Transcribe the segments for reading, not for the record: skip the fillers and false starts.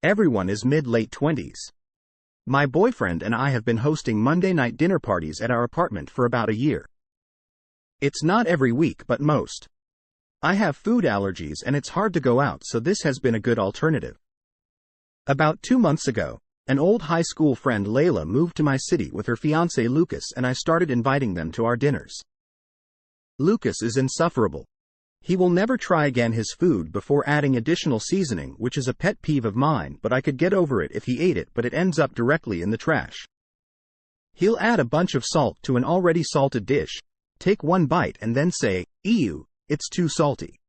Everyone is mid-late 20s. My boyfriend and I have been hosting Monday night dinner parties at our apartment for about a year. It's not every week but most. I have food allergies and it's hard to go out, so this has been a good alternative. About 2 months ago, an old high school friend Layla moved to my city with her fiancé Lucas, and I started inviting them to our dinners. Lucas is insufferable. He will never try again his food before adding additional seasoning, which is a pet peeve of mine, but I could get over it if he ate it, but it ends up directly in the trash. He'll add a bunch of salt to an already salted dish, take one bite and then say, "Ew, it's too salty."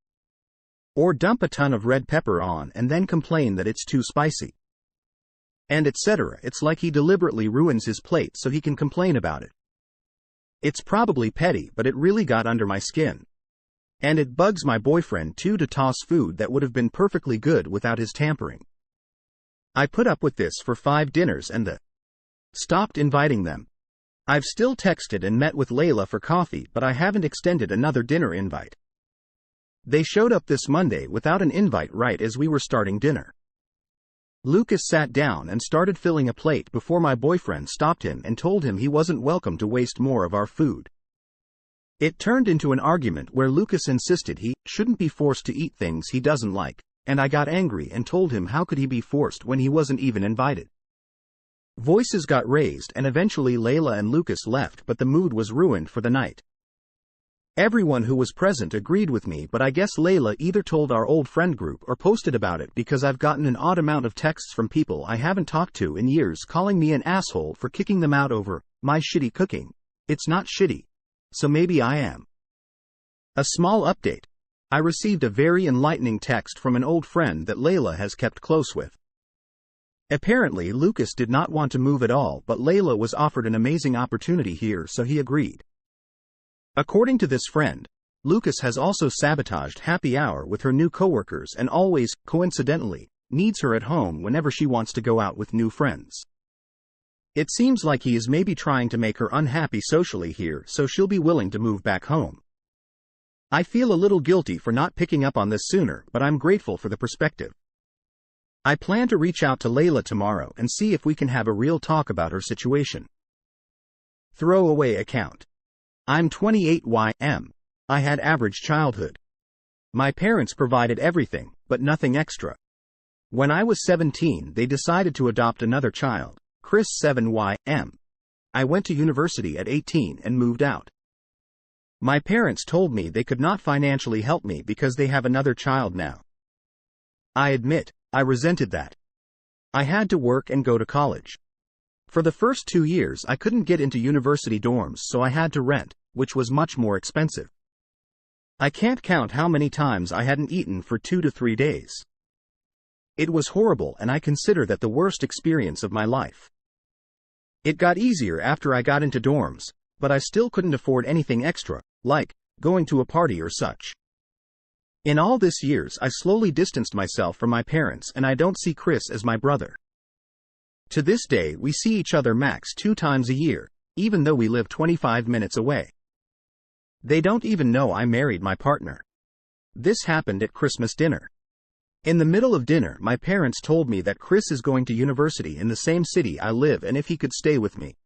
Or dump a ton of red pepper on and then complain that it's too spicy. And etc. It's like he deliberately ruins his plate so he can complain about it. It's probably petty, but it really got under my skin. And it bugs my boyfriend too to toss food that would have been perfectly good without his tampering. I put up with this for 5 dinners and stopped inviting them. I've still texted and met with Layla for coffee, but I haven't extended another dinner invite. They showed up this Monday without an invite right as we were starting dinner. Lucas sat down and started filling a plate before my boyfriend stopped him and told him he wasn't welcome to waste more of our food. It turned into an argument where Lucas insisted he shouldn't be forced to eat things he doesn't like, and I got angry and told him how could he be forced when he wasn't even invited. Voices got raised and eventually Layla and Lucas left, but the mood was ruined for the night. Everyone who was present agreed with me, but I guess Layla either told our old friend group or posted about it, because I've gotten an odd amount of texts from people I haven't talked to in years calling me an asshole for kicking them out over my shitty cooking. It's not shitty. So maybe I am. A small update. I received a very enlightening text from an old friend that Layla has kept close with. Apparently Lucas did not want to move at all, but Layla was offered an amazing opportunity here, so he agreed. According to this friend, Lucas has also sabotaged happy hour with her new coworkers and always, coincidentally, needs her at home whenever she wants to go out with new friends. It seems like he is maybe trying to make her unhappy socially here, so she'll be willing to move back home. I feel a little guilty for not picking up on this sooner, but I'm grateful for the perspective. I plan to reach out to Layla tomorrow and see if we can have a real talk about her situation. Throwaway account. I'm 28 YM. I had average childhood. My parents provided everything, but nothing extra. When I was 17, they decided to adopt another child. Chris 7YM. I went to university at 18 and moved out. My parents told me they could not financially help me because they have another child now. I admit, I resented that. I had to work and go to college. For the first 2 years I couldn't get into university dorms, so I had to rent, which was much more expensive. I can't count how many times I hadn't eaten for 2 to 3 days. It was horrible, and I consider that the worst experience of my life. It got easier after I got into dorms, but I still couldn't afford anything extra, like going to a party or such. In all this years I slowly distanced myself from my parents, and I don't see Chris as my brother. To this day we see each other max 2 times a year, even though we live 25 minutes away. They don't even know I married my partner. This happened at Christmas dinner. In the middle of dinner, my parents told me that Chris is going to university in the same city I live, and if he could stay with me,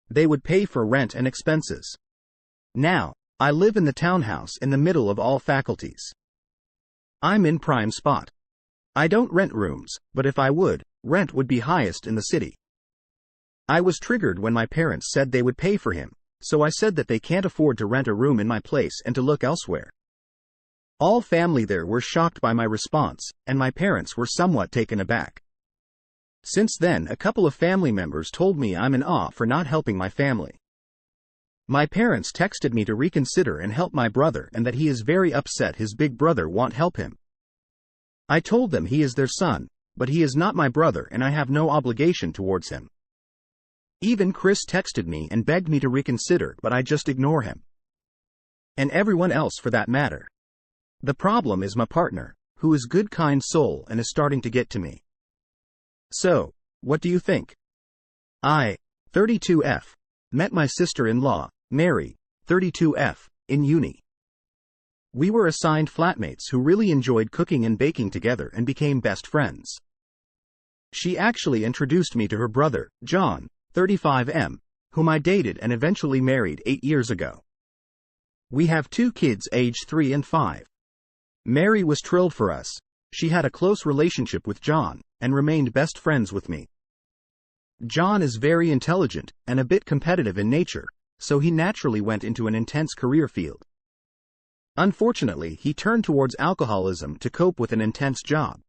they would pay for rent and expenses. Now, I live in the townhouse in the middle of all faculties. I'm in prime spot. I don't rent rooms, but if I would, rent would be highest in the city. I was triggered when my parents said they would pay for him, so I said that they can't afford to rent a room in my place and to look elsewhere. All family there were shocked by my response, and my parents were somewhat taken aback. Since then, a couple of family members told me I'm in awe for not helping my family. My parents texted me to reconsider and help my brother, and that he is very upset his big brother won't help him. I told them he is their son, but he is not my brother and I have no obligation towards him. Even Chris texted me and begged me to reconsider, but I just ignore him. And everyone else for that matter. The problem is my partner, who is good kind soul and is starting to get to me. So, what do you think? I, 32F, met my sister-in-law, Mary, 32F, in uni. We were assigned flatmates who really enjoyed cooking and baking together and became best friends. She actually introduced me to her brother, John, 35M, whom I dated and eventually married 8 years ago. We have 2 kids aged 3 and 5. Mary was thrilled for us. She had a close relationship with John, and remained best friends with me. John is very intelligent, and a bit competitive in nature, so he naturally went into an intense career field. Unfortunately, he turned towards alcoholism to cope with an intense job.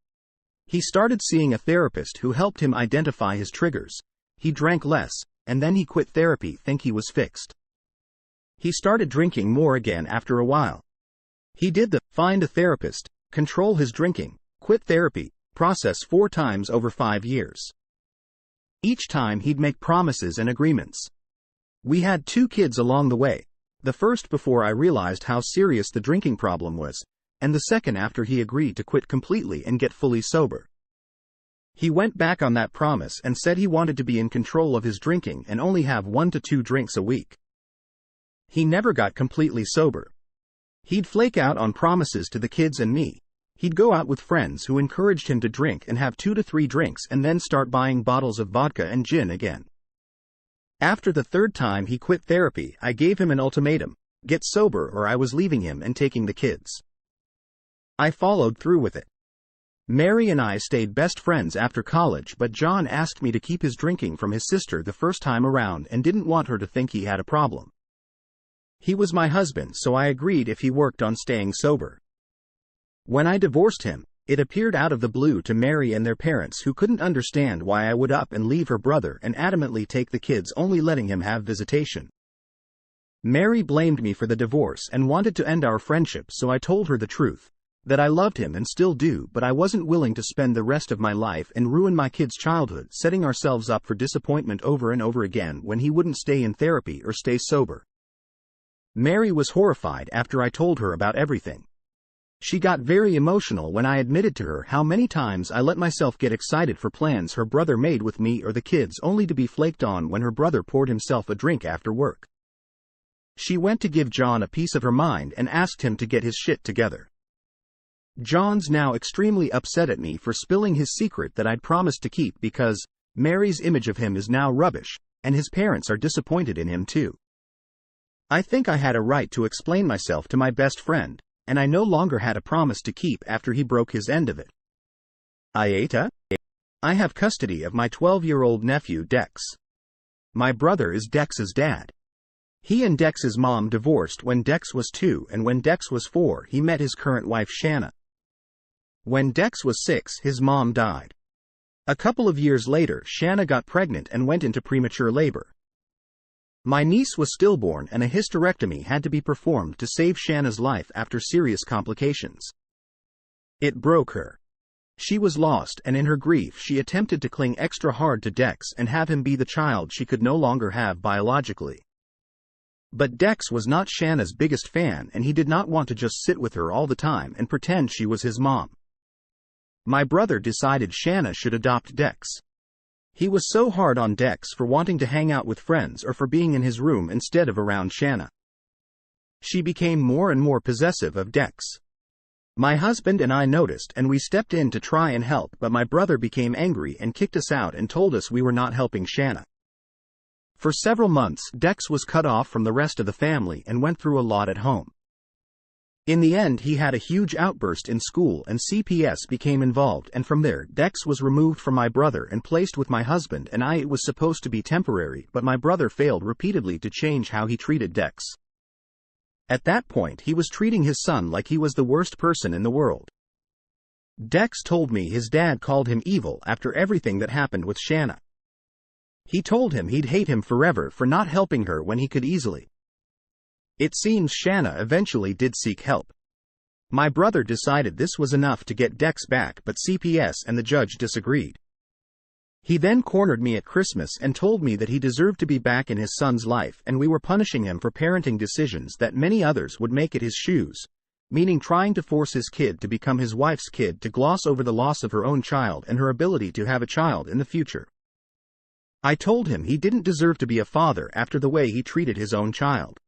He started seeing a therapist who helped him identify his triggers. He drank less, and then he quit therapy thinking he was fixed. He started drinking more again after a while. He did the find a therapist, control his drinking, quit therapy process 4 times over 5 years. Each time he'd make promises and agreements. We had 2 kids along the way, the first before I realized how serious the drinking problem was, and the second after he agreed to quit completely and get fully sober. He went back on that promise and said he wanted to be in control of his drinking and only have 1 to 2 drinks a week. He never got completely sober. He'd flake out on promises to the kids and me. He'd go out with friends who encouraged him to drink and have 2 to 3 drinks and then start buying bottles of vodka and gin again. After the 3rd time he quit therapy, I gave him an ultimatum: get sober or I was leaving him and taking the kids. I followed through with it. Mary and I stayed best friends after college, but John asked me to keep his drinking from his sister the first time around and didn't want her to think he had a problem. He was my husband, so I agreed if he worked on staying sober. When I divorced him, it appeared out of the blue to Mary and their parents, who couldn't understand why I would up and leave her brother and adamantly take the kids, only letting him have visitation. Mary blamed me for the divorce and wanted to end our friendship, so I told her the truth, that I loved him and still do, but I wasn't willing to spend the rest of my life and ruin my kids' childhood setting ourselves up for disappointment over and over again when he wouldn't stay in therapy or stay sober. Mary was horrified after I told her about everything. She got very emotional when I admitted to her how many times I let myself get excited for plans her brother made with me or the kids, only to be flaked on when her brother poured himself a drink after work. She went to give John a piece of her mind and asked him to get his shit together. John's now extremely upset at me for spilling his secret that I'd promised to keep, because Mary's image of him is now rubbish, and his parents are disappointed in him too. I think I had a right to explain myself to my best friend, and I no longer had a promise to keep after he broke his end of it. AITA? I have custody of my 12-year-old nephew Dex. My brother is Dex's dad. He and Dex's mom divorced when Dex was 2, and when Dex was 4 he met his current wife Shanna. When Dex was 6 his mom died. A couple of years later Shanna got pregnant and went into premature labor. My niece was stillborn and a hysterectomy had to be performed to save Shanna's life after serious complications. It broke her. She was lost, and in her grief she attempted to cling extra hard to Dex and have him be the child she could no longer have biologically. But Dex was not Shanna's biggest fan, and he did not want to just sit with her all the time and pretend she was his mom. My brother decided Shanna should adopt Dex. He was so hard on Dex for wanting to hang out with friends or for being in his room instead of around Shanna. She became more and more possessive of Dex. My husband and I noticed, and we stepped in to try and help, but my brother became angry and kicked us out and told us we were not helping Shanna. For several months Dex was cut off from the rest of the family and went through a lot at home. In the end he had a huge outburst in school and CPS became involved, and from there Dex was removed from my brother and placed with my husband and I. It was supposed to be temporary, but my brother failed repeatedly to change how he treated Dex. At that point he was treating his son like he was the worst person in the world. Dex told me his dad called him evil after everything that happened with Shanna. He told him he'd hate him forever for not helping her when he could easily. It seems Shanna eventually did seek help. My brother decided this was enough to get Dex back, but CPS and the judge disagreed. He then cornered me at Christmas and told me that he deserved to be back in his son's life, and we were punishing him for parenting decisions that many others would make at his shoes, meaning trying to force his kid to become his wife's kid to gloss over the loss of her own child and her ability to have a child in the future. I told him he didn't deserve to be a father after the way he treated his own child.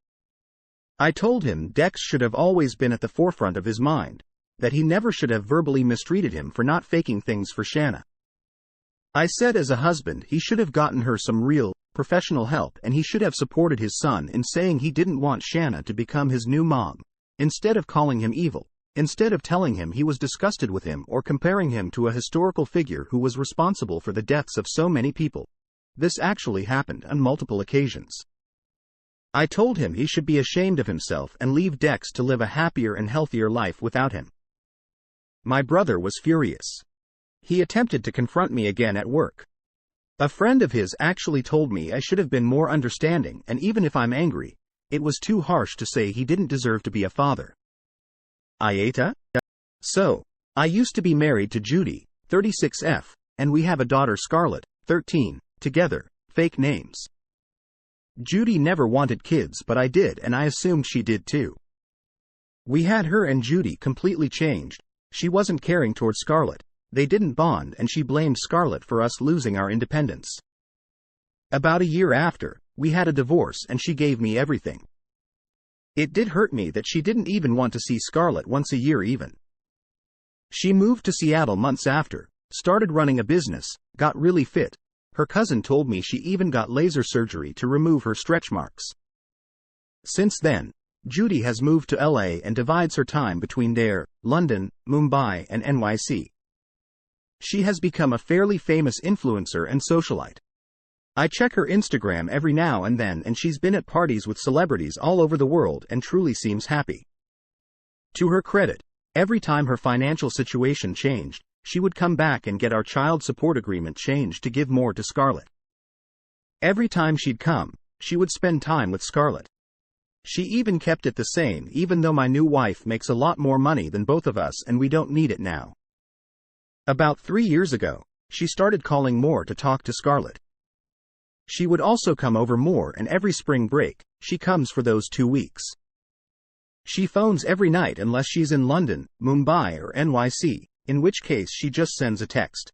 I told him Dex should have always been at the forefront of his mind, that he never should have verbally mistreated him for not faking things for Shanna. I said as a husband he should have gotten her some real, professional help and he should have supported his son in saying he didn't want Shanna to become his new mom, instead of calling him evil, instead of telling him he was disgusted with him or comparing him to a historical figure who was responsible for the deaths of so many people. This actually happened on multiple occasions. I told him he should be ashamed of himself and leave Dex to live a happier and healthier life without him. My brother was furious. He attempted to confront me again at work. A friend of his actually told me I should have been more understanding, and even if I'm angry, it was too harsh to say he didn't deserve to be a father. AITA? So, I used to be married to Judy, 36F, and we have a daughter Scarlett, 13, together, fake names. Judy never wanted kids but I did and I assumed she did too. We had her and Judy completely changed. She wasn't caring towards Scarlett. They didn't bond and she blamed Scarlett for us losing our independence. About a year after, we had a divorce and she gave me everything. It did hurt me that she didn't even want to see Scarlett once a year even. She moved to Seattle months after, started running a business, got really fit. Her cousin told me she even got laser surgery to remove her stretch marks. Since then, Judy has moved to LA and divides her time between there, London, Mumbai and NYC. She has become a fairly famous influencer and socialite. I check her Instagram every now and then and she's been at parties with celebrities all over the world and truly seems happy. To her credit, every time her financial situation changed, she would come back and get our child support agreement changed to give more to Scarlett. Every time she'd come, she would spend time with Scarlett. She even kept it the same even though my new wife makes a lot more money than both of us and we don't need it now. About 3 years ago, she started calling more to talk to Scarlett. She would also come over more and every spring break, she comes for those 2 weeks. She phones every night unless she's in London, Mumbai or NYC, in which case she just sends a text.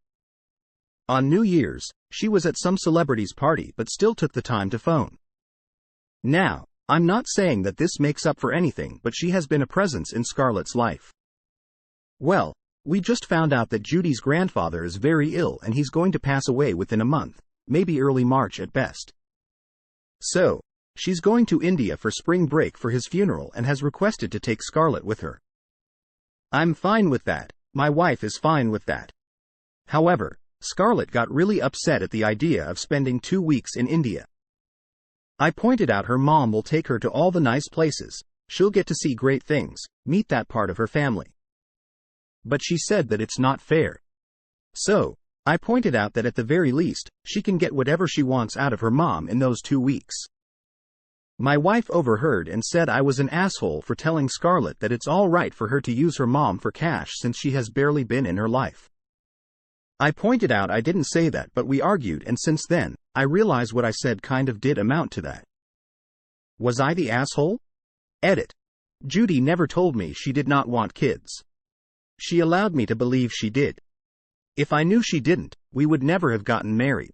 On New Year's, she was at some celebrity's party but still took the time to phone. Now, I'm not saying that this makes up for anything but she has been a presence in Scarlett's life. Well, we just found out that Judy's grandfather is very ill and he's going to pass away within a month, maybe early March at best. So, she's going to India for spring break for his funeral and has requested to take Scarlett with her. I'm fine with that, my wife is fine with that. However, Scarlett got really upset at the idea of spending 2 weeks in India. I pointed out her mom will take her to all the nice places, she'll get to see great things, meet that part of her family. But she said that it's not fair. So, I pointed out that at the very least, she can get whatever she wants out of her mom in those 2 weeks. My wife overheard and said I was an asshole for telling Scarlett that it's all right for her to use her mom for cash since she has barely been in her life. I pointed out I didn't say that but we argued and since then, I realize what I said kind of did amount to that. Was I the asshole? Edit. Judy never told me she did not want kids. She allowed me to believe she did. If I knew she didn't, we would never have gotten married.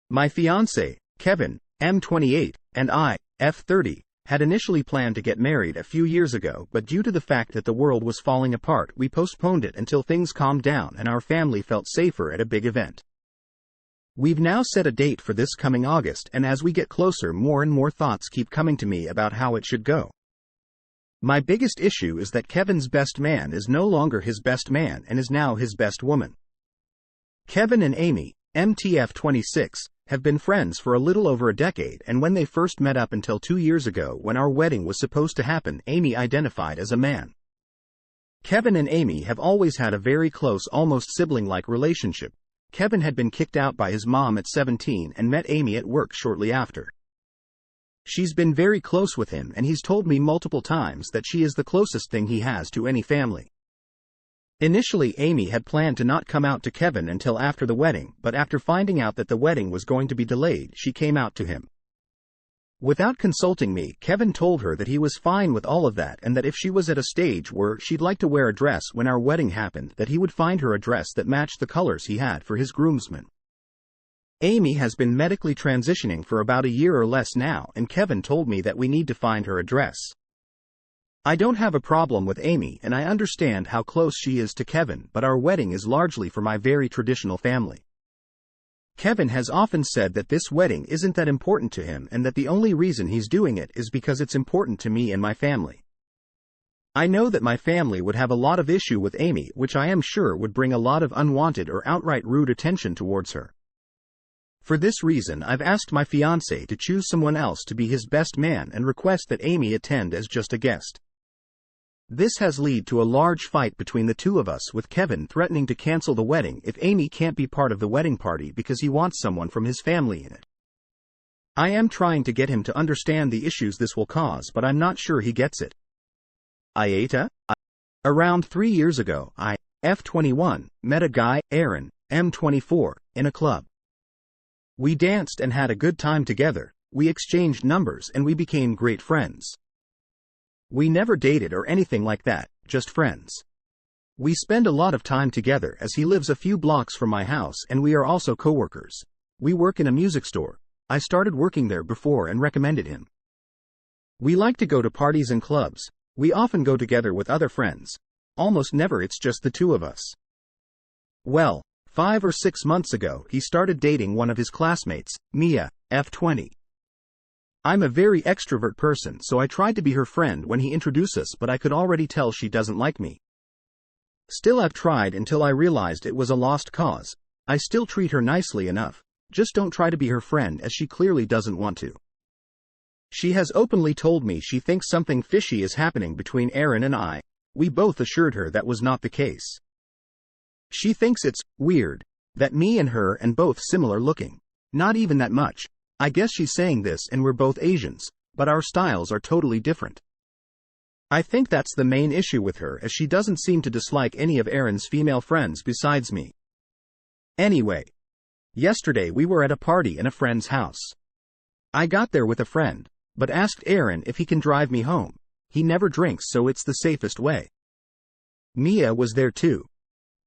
My fiancé, Kevin, M28, and I, F30, had initially planned to get married a few years ago but due to the fact that the world was falling apart we postponed it until things calmed down and our family felt safer at a big event. We've now set a date for this coming August and as we get closer more and more thoughts keep coming to me about how it should go. My biggest issue is that Kevin's best man is no longer his best man and is now his best woman. Kevin and Amy, MTF26, have been friends for a little over a decade and when they first met up until 2 years ago when our wedding was supposed to happen, Amy identified as a man. Kevin and Amy have always had a very close, almost sibling-like relationship. Kevin had been kicked out by his mom at 17 and met Amy at work shortly after. She's been very close with him and he's told me multiple times that she is the closest thing he has to any family. Initially Amy had planned to not come out to Kevin until after the wedding, but after finding out that the wedding was going to be delayed, she came out to him. Without consulting me, Kevin told her that he was fine with all of that and that if she was at a stage where she'd like to wear a dress when our wedding happened, that he would find her a dress that matched the colors he had for his groomsmen. Amy has been medically transitioning for about a year or less now and Kevin told me that we need to find her a dress. I don't have a problem with Amy and I understand how close she is to Kevin but our wedding is largely for my very traditional family. Kevin has often said that this wedding isn't that important to him and that the only reason he's doing it is because it's important to me and my family. I know that my family would have a lot of issue with Amy, which I am sure would bring a lot of unwanted or outright rude attention towards her. For this reason, I've asked my fiancé to choose someone else to be his best man and request that Amy attend as just a guest. This has led to a large fight between the two of us, with Kevin threatening to cancel the wedding if Amy can't be part of the wedding party because he wants someone from his family in it. I am trying to get him to understand the issues this will cause, but I'm not sure he gets it. AITA? Around 3 years ago, I, F21, met a guy, Aaron, M24, in a club. We danced and had a good time together, we exchanged numbers and we became great friends. We never dated or anything like that, just friends. We spend a lot of time together as he lives a few blocks from my house and we are also co-workers. We work in a music store. I started working there before and recommended him. We like to go to parties and clubs. We often go together with other friends. Almost never it's just the two of us. Well, 5 or 6 months ago he started dating one of his classmates, Mia, F20. I'm a very extrovert person, so I tried to be her friend when he introduced us, but I could already tell she doesn't like me. Still, I've tried until I realized it was a lost cause. I still treat her nicely enough, just don't try to be her friend as she clearly doesn't want to. She has openly told me she thinks something fishy is happening between Aaron and I. We both assured her that was not the case. She thinks it's weird that me and her and both similar looking. Not even that much. I guess she's saying this and we're both Asians, but our styles are totally different. I think that's the main issue with her, as she doesn't seem to dislike any of Aaron's female friends besides me. Anyway, yesterday we were at a party in a friend's house. I got there with a friend, but asked Aaron if he can drive me home. He never drinks, so it's the safest way. Mia was there too.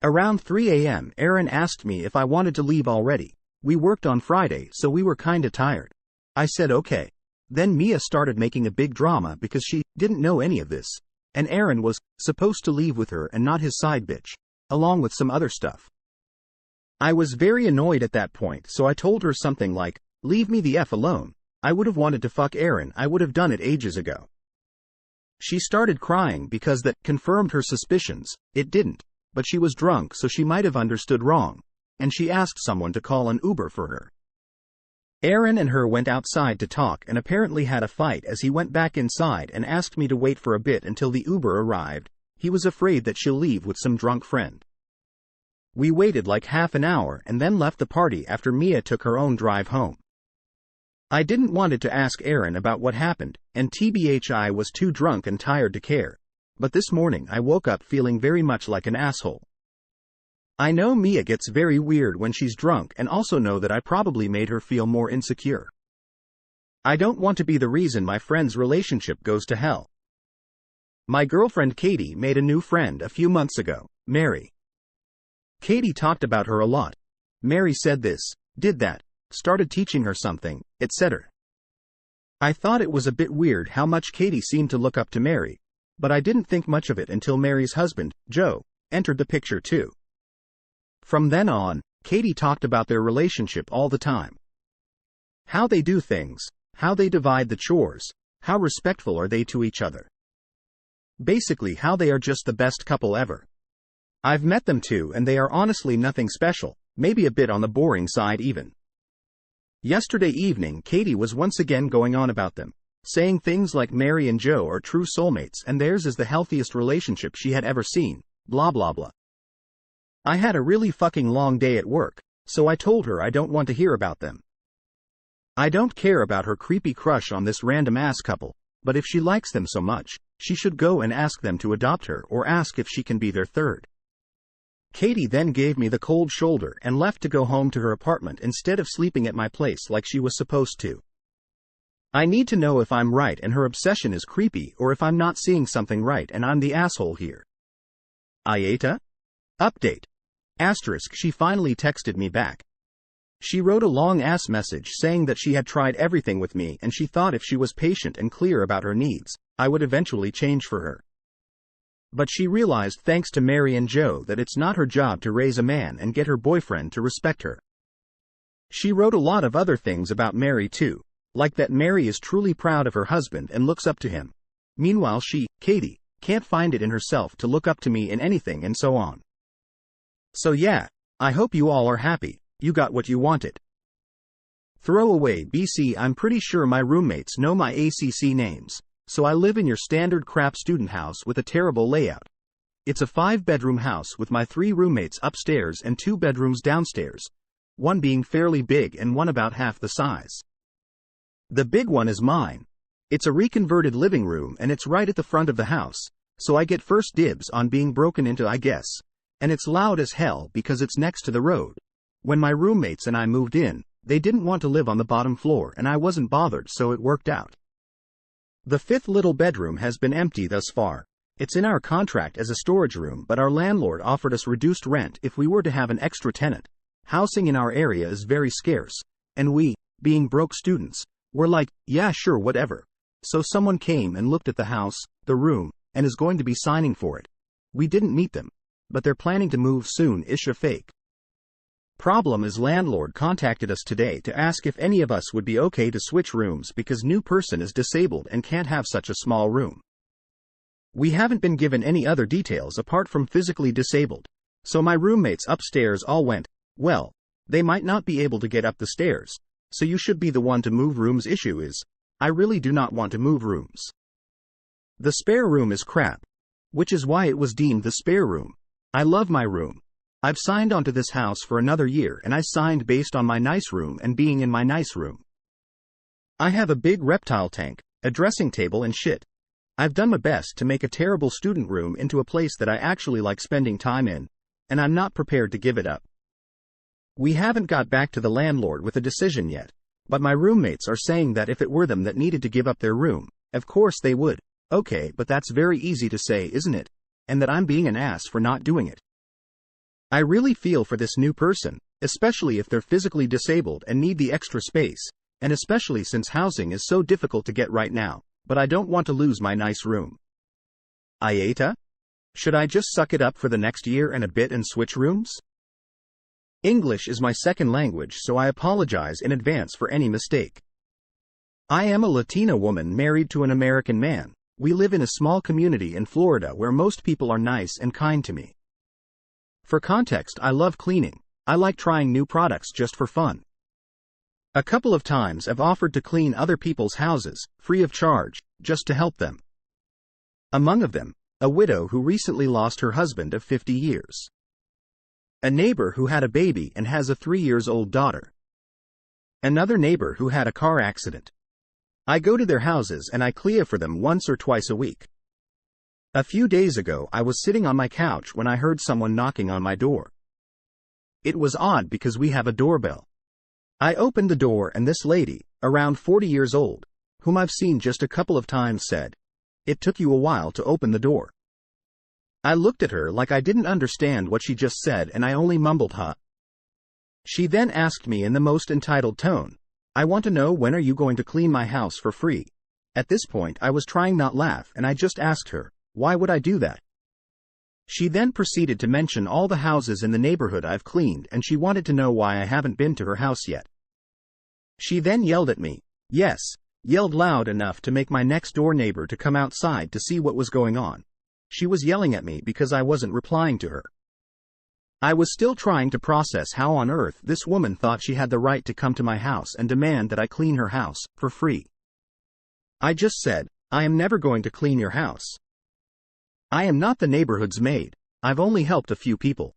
Around 3 a.m. Aaron asked me if I wanted to leave already. We worked on Friday, so we were kinda tired. I said okay. Then Mia started making a big drama because she didn't know any of this, and Aaron was supposed to leave with her and not his side bitch, along with some other stuff. I was very annoyed at that point, so I told her something like, "Leave me the F alone. I would have wanted to fuck Aaron, I would have done it ages ago." She started crying because that confirmed her suspicions. It didn't, but she was drunk, so she might have understood wrong, and she asked someone to call an Uber for her. Aaron and her went outside to talk and apparently had a fight as he went back inside and asked me to wait for a bit until the Uber arrived. He was afraid that she'll leave with some drunk friend. We waited like half an hour and then left the party after Mia took her own drive home. I didn't wanted to ask Aaron about what happened, and TBH I was too drunk and tired to care, but this morning I woke up feeling very much like an asshole. I know Mia gets very weird when she's drunk, and also know that I probably made her feel more insecure. I don't want to be the reason my friend's relationship goes to hell. My girlfriend Katie made a new friend a few months ago, Mary. Katie talked about her a lot. Mary said this, did that, started teaching her something, etc. I thought it was a bit weird how much Katie seemed to look up to Mary, but I didn't think much of it until Mary's husband, Joe, entered the picture too. From then on, Katie talked about their relationship all the time. How they do things, how they divide the chores, how respectful are they to each other. Basically how they are just the best couple ever. I've met them too, and they are honestly nothing special, maybe a bit on the boring side even. Yesterday evening Katie was once again going on about them, saying things like Mary and Joe are true soulmates and theirs is the healthiest relationship she had ever seen, blah blah blah. I had a really fucking long day at work, so I told her I don't want to hear about them. I don't care about her creepy crush on this random ass couple, but if she likes them so much, she should go and ask them to adopt her or ask if she can be their third. Katie then gave me the cold shoulder and left to go home to her apartment instead of sleeping at my place like she was supposed to. I need to know if I'm right and her obsession is creepy, or if I'm not seeing something right and I'm the asshole here. AITA? Update. Asterisk, she finally texted me back. She wrote a long-ass message saying that she had tried everything with me and she thought if she was patient and clear about her needs, I would eventually change for her. But she realized thanks to Mary and Joe that it's not her job to raise a man and get her boyfriend to respect her. She wrote a lot of other things about Mary too, like that Mary is truly proud of her husband and looks up to him. Meanwhile she, Katie, can't find it in herself to look up to me in anything and so on. So yeah, I hope you all are happy, you got what you wanted. Throwaway BC. I'm pretty sure my roommates know my ACC names, so I live in your standard crap student house with a terrible layout. It's a 5-bedroom house with my 3 roommates upstairs and 2 bedrooms downstairs, one being fairly big and one about half the size. The big one is mine. It's a reconverted living room and it's right at the front of the house, so I get first dibs on being broken into, I guess, and it's loud as hell because it's next to the road. When my roommates and I moved in, they didn't want to live on the bottom floor and I wasn't bothered, so it worked out. The 5th little bedroom has been empty thus far. It's in our contract as a storage room, but our landlord offered us reduced rent if we were to have an extra tenant. Housing in our area is very scarce, and we, being broke students, were like, yeah sure whatever. So someone came and looked at the house, the room, and is going to be signing for it. We didn't meet them, but they're planning to move soon-ish. A fake. Problem is landlord contacted us today to ask if any of us would be okay to switch rooms because new person is disabled and can't have such a small room. We haven't been given any other details apart from physically disabled, so my roommates upstairs all went, well, they might not be able to get up the stairs, so you should be the one to move rooms. Issue is, I really do not want to move rooms. The spare room is crap, which is why it was deemed the spare room. I love my room. I've signed onto this house for another year and I signed based on my nice room and being in my nice room. I have a big reptile tank, a dressing table and shit. I've done my best to make a terrible student room into a place that I actually like spending time in, and I'm not prepared to give it up. We haven't got back to the landlord with a decision yet, but my roommates are saying that if it were them that needed to give up their room, of course they would. Okay, but that's very easy to say, isn't it? And that I'm being an ass for not doing it. I really feel for this new person, especially if they're physically disabled and need the extra space, and especially since housing is so difficult to get right now, but I don't want to lose my nice room. AITA? Should I just suck it up for the next year and a bit and switch rooms? English is my second language, so I apologize in advance for any mistake. I am a Latina woman married to an American man. We live in a small community in Florida where most people are nice and kind to me. For context, I love cleaning. I like trying new products just for fun. A couple of times I've offered to clean other people's houses, free of charge, just to help them. Among of them, a widow who recently lost her husband of 50 years. A neighbor who had a baby and has a 3-year-old daughter. Another neighbor who had a car accident. I go to their houses and I clean for them once or twice a week. A few days ago I was sitting on my couch when I heard someone knocking on my door. It was odd because we have a doorbell. I opened the door and this lady, around 40 years old, whom I've seen just a couple of times, said, "It took you a while to open the door." I looked at her like I didn't understand what she just said and I only mumbled, "Huh." She then asked me in the most entitled tone, "I want to know when are you going to clean my house for free?" At this point I was trying not laugh and I just asked her, why would I do that? She then proceeded to mention all the houses in the neighborhood I've cleaned and she wanted to know why I haven't been to her house yet. She then yelled at me, yes, yelled loud enough to make my next door neighbor to come outside to see what was going on. She was yelling at me because I wasn't replying to her. I was still trying to process how on earth this woman thought she had the right to come to my house and demand that I clean her house, for free. I just said, I am never going to clean your house. I am not the neighborhood's maid. I've only helped a few people.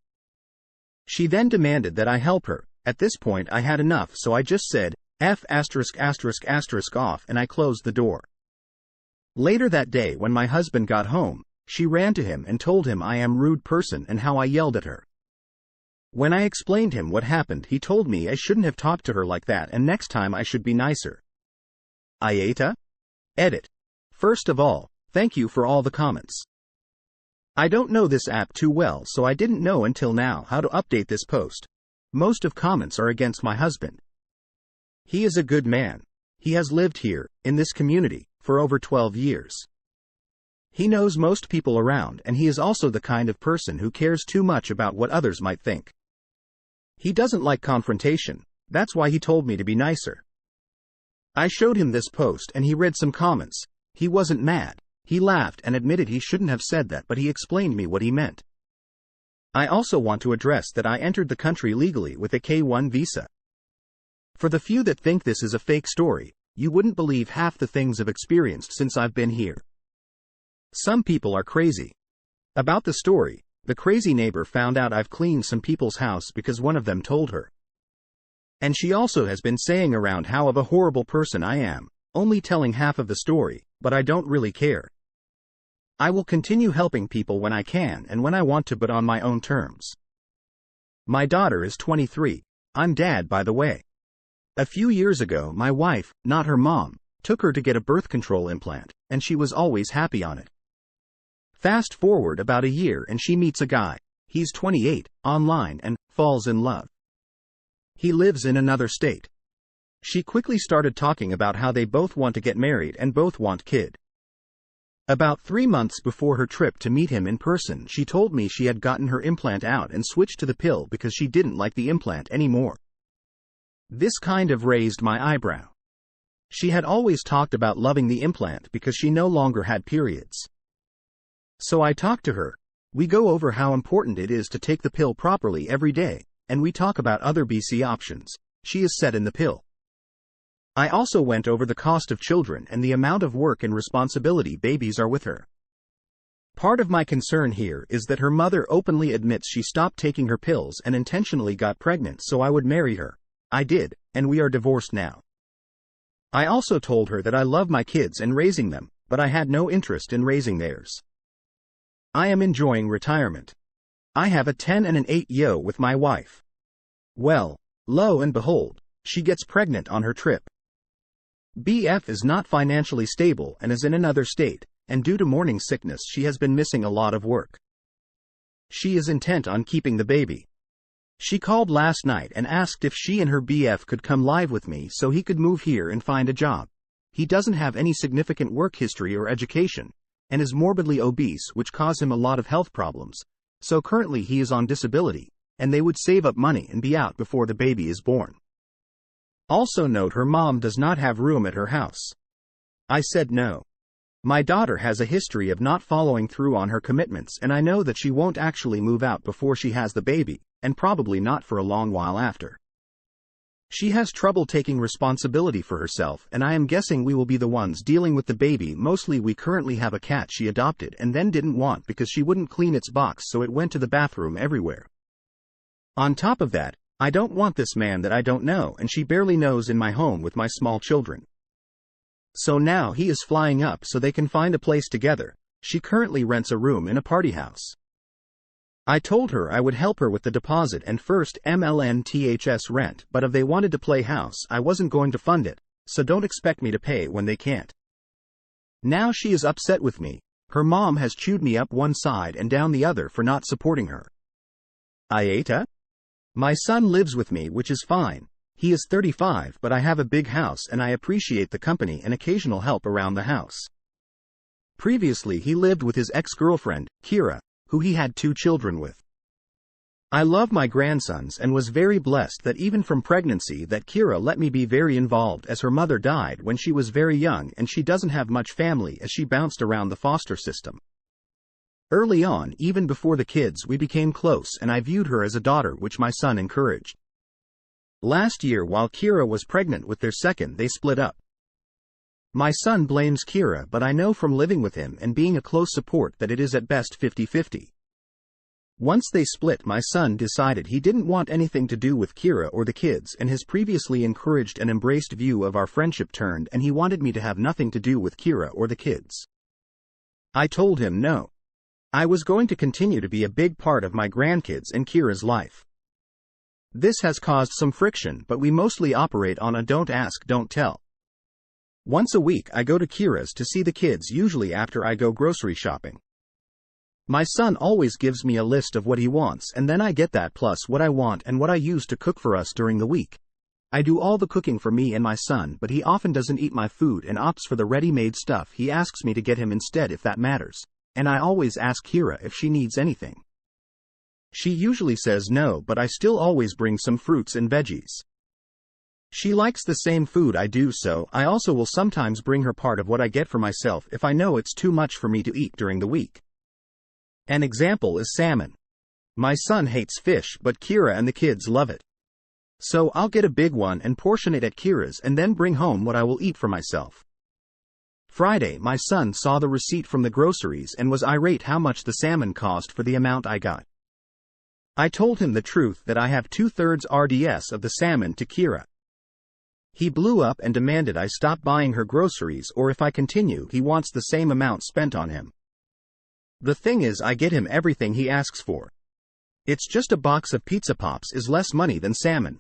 She then demanded that I help her. At this point I had enough, so I just said, F*** off, and I closed the door. Later that day when my husband got home, she ran to him and told him I am a rude person and how I yelled at her. When I explained him what happened, he told me I shouldn't have talked to her like that and next time I should be nicer. AITA? Edit. First of all, thank you for all the comments. I don't know this app too well, so I didn't know until now how to update this post. Most of comments are against my husband. He is a good man. He has lived here, in this community, for over 12 years. He knows most people around and he is also the kind of person who cares too much about what others might think. He doesn't like confrontation, That's why he told me to be nicer. I showed him this post and he read some comments. He wasn't mad. He laughed and admitted he shouldn't have said that, but he explained me what he meant. I also want to address that I entered the country legally with a K-1 visa. For the few that think this is a fake story, you wouldn't believe half the things I've experienced since I've been here. Some people are crazy. About the story, the crazy neighbor found out I've cleaned some people's house because one of them told her. And she also has been saying around how of a horrible person I am, only telling half of the story, but I don't really care. I will continue helping people when I can and when I want to, but on my own terms. My daughter is 23. I'm dad, by the way. A few years ago, my wife, not her mom, took her to get a birth control implant, and she was always happy on it. Fast forward about a year and she meets a guy, he's 28, online, and falls in love. He lives in another state. She quickly started talking about how they both want to get married and both want kid. About 3 months before her trip to meet him in person, she told me she had gotten her implant out and switched to the pill because she didn't like the implant anymore. This kind of raised my eyebrow. She had always talked about loving the implant because she no longer had periods. So I talked to her. We go over how important it is to take the pill properly every day, and we talk about other BC options. She is set in the pill. I also went over the cost of children and the amount of work and responsibility babies are with her. Part of my concern here is that her mother openly admits she stopped taking her pills and intentionally got pregnant so I would marry her. I did, and we are divorced now. I also told her that I love my kids and raising them, but I had no interest in raising theirs. I am enjoying retirement. I have a 10 and an 8-year with my wife. Well, lo and behold, she gets pregnant on her trip. BF is not financially stable and is in another state, and due to morning sickness she has been missing a lot of work. She is intent on keeping the baby. She called last night and asked if she and her BF could come live with me so he could move here and find a job. He doesn't have any significant work history or education, and is morbidly obese, which cause him a lot of health problems, so currently he is on disability, and they would save up money and be out before the baby is born. Also note her mom does not have room at her house. I said no. My daughter has a history of not following through on her commitments, and I know that she won't actually move out before she has the baby, and probably not for a long while after. She has trouble taking responsibility for herself, and I am guessing we will be the ones dealing with the baby. Mostly we currently have a cat she adopted and then didn't want because she wouldn't clean its box, so it went to the bathroom everywhere. On top of that, I don't want this man that I don't know and she barely knows in my home with my small children. So now he is flying up so they can find a place together. She currently rents a room in a party house. I told her I would help her with the deposit and first MLNTHS rent, but if they wanted to play house I wasn't going to fund it, so don't expect me to pay when they can't. Now she is upset with me. Her mom has chewed me up one side and down the other for not supporting her. AITA? My son lives with me, which is fine. He is 35, but I have a big house and I appreciate the company and occasional help around the house. Previously he lived with his ex-girlfriend, Kira, who he had 2 children with. I love my grandsons and was very blessed that even from pregnancy that Kira let me be very involved, as her mother died when she was very young and she doesn't have much family as she bounced around the foster system. Early on, even before the kids, we became close and I viewed her as a daughter, which my son encouraged. Last year while Kira was pregnant with their second, they split up. My son blames Kira, but I know from living with him and being a close support that it is at best 50-50. Once they split, my son decided he didn't want anything to do with Kira or the kids, and his previously encouraged and embraced view of our friendship turned and he wanted me to have nothing to do with Kira or the kids. I told him no. I was going to continue to be a big part of my grandkids and Kira's life. This has caused some friction, but we mostly operate on a don't ask, don't tell. Once a week I go to Kira's to see the kids, usually after I go grocery shopping. My son always gives me a list of what he wants and then I get that plus what I want and what I use to cook for us during the week. I do all the cooking for me and my son, but he often doesn't eat my food and opts for the ready-made stuff. He asks me to get him instead if that matters, and I always ask Kira if she needs anything. She usually says no, but I still always bring some fruits and veggies. She likes the same food I do, so I also will sometimes bring her part of what I get for myself if I know it's too much for me to eat during the week. An example is salmon. My son hates fish, but Kira and the kids love it. So I'll get a big one and portion it at Kira's and then bring home what I will eat for myself. Friday, my son saw the receipt from the groceries and was irate how much the salmon cost for the amount I got. I told him the truth that I have 2/3 RDS of the salmon to Kira. He blew up and demanded I stop buying her groceries, or if I continue he wants the same amount spent on him. The thing is, I get him everything he asks for. It's just a box of Pizza Pops is less money than salmon.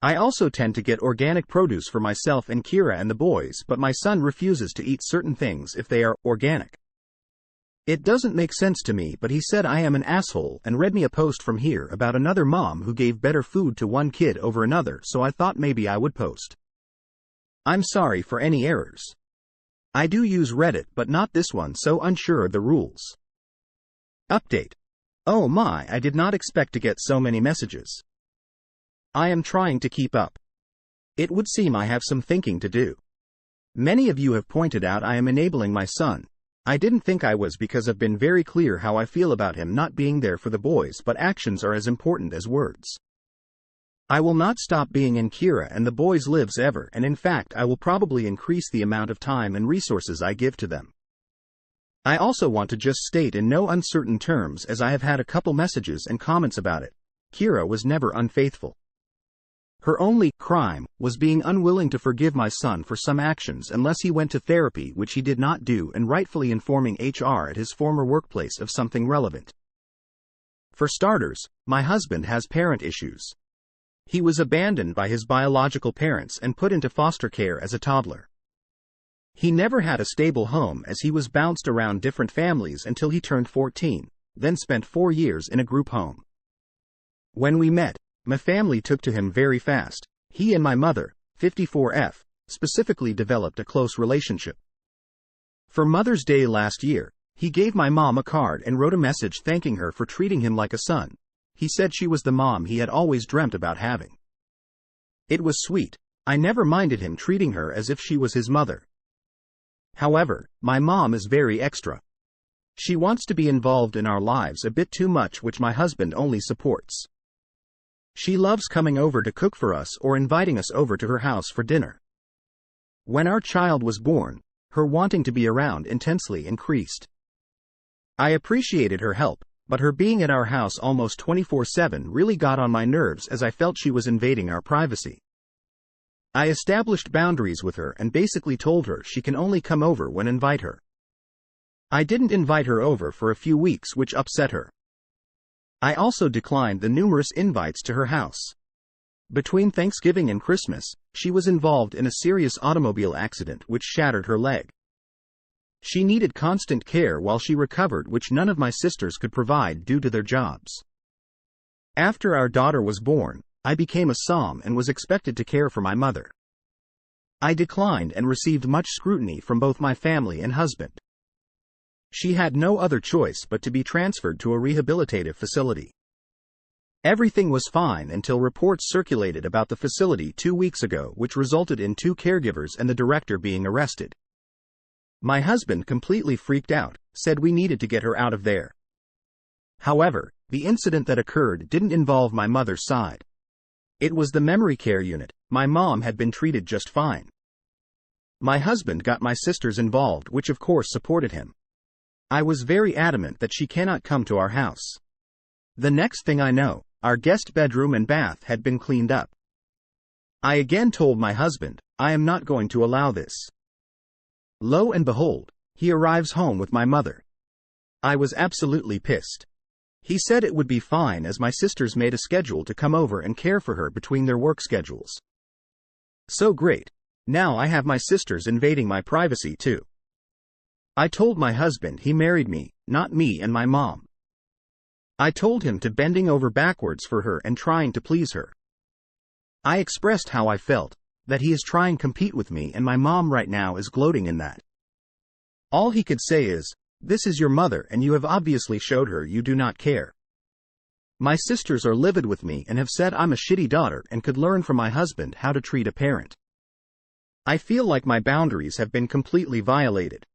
I also tend to get organic produce for myself and Kira and the boys, but my son refuses to eat certain things if they are organic. It doesn't make sense to me, but he said I am an asshole and read me a post from here about another mom who gave better food to one kid over another, so I thought maybe I would post. I'm sorry for any errors. I do use Reddit, but not this one, so unsure of the rules. Update. Oh my, I did not expect to get so many messages. I am trying to keep up. It would seem I have some thinking to do. Many of you have pointed out I am enabling my son. I didn't think I was, because I've been very clear how I feel about him not being there for the boys, but actions are as important as words. I will not stop being in Kira and the boys' lives ever, and in fact I will probably increase the amount of time and resources I give to them. I also want to just state in no uncertain terms, as I have had a couple messages and comments about it, Kira was never unfaithful. Her only crime was being unwilling to forgive my son for some actions unless he went to therapy, which he did not do, and rightfully informing HR at his former workplace of something relevant. For starters, my husband has parent issues. He was abandoned by his biological parents and put into foster care as a toddler. He never had a stable home, as he was bounced around different families until he turned 14, then spent 4 years in a group home. When we met, my family took to him very fast. He and my mother, 54F, specifically developed a close relationship. For Mother's Day last year, he gave my mom a card and wrote a message thanking her for treating him like a son. He said she was the mom he had always dreamt about having. It was sweet. I never minded him treating her as if she was his mother. However, my mom is very extra. She wants to be involved in our lives a bit too much, which my husband only supports. She loves coming over to cook for us or inviting us over to her house for dinner. When our child was born, her wanting to be around intensely increased. I appreciated her help, but her being at our house almost 24/7 really got on my nerves, as I felt she was invading our privacy. I established boundaries with her and basically told her she can only come over when I invite her. I didn't invite her over for a few weeks, which upset her. I also declined the numerous invites to her house. Between Thanksgiving and Christmas, she was involved in a serious automobile accident which shattered her leg. She needed constant care while she recovered, which none of my sisters could provide due to their jobs. After our daughter was born, I became a SOM and was expected to care for my mother. I declined and received much scrutiny from both my family and husband. She had no other choice but to be transferred to a rehabilitative facility. Everything was fine until reports circulated about the facility 2 weeks ago, which resulted in 2 caregivers and the director being arrested. My husband completely freaked out, said we needed to get her out of there. However, the incident that occurred didn't involve my mother's side. It was the memory care unit. My mom had been treated just fine. My husband got my sisters involved, which of course supported him. I was very adamant that she cannot come to our house. The next thing I know, our guest bedroom and bath had been cleaned up. I again told my husband, I am not going to allow this. Lo and behold, he arrives home with my mother. I was absolutely pissed. He said it would be fine, as my sisters made a schedule to come over and care for her between their work schedules. So great. Now I have my sisters invading my privacy too. I told my husband he married me, not me and my mom. I told him to bending over backwards for her and trying to please her. I expressed how I felt, that he is trying to compete with me and my mom right now is gloating in that. All he could say is, "This is your mother and you have obviously showed her you do not care." My sisters are livid with me and have said I'm a shitty daughter and could learn from my husband how to treat a parent. I feel like my boundaries have been completely violated.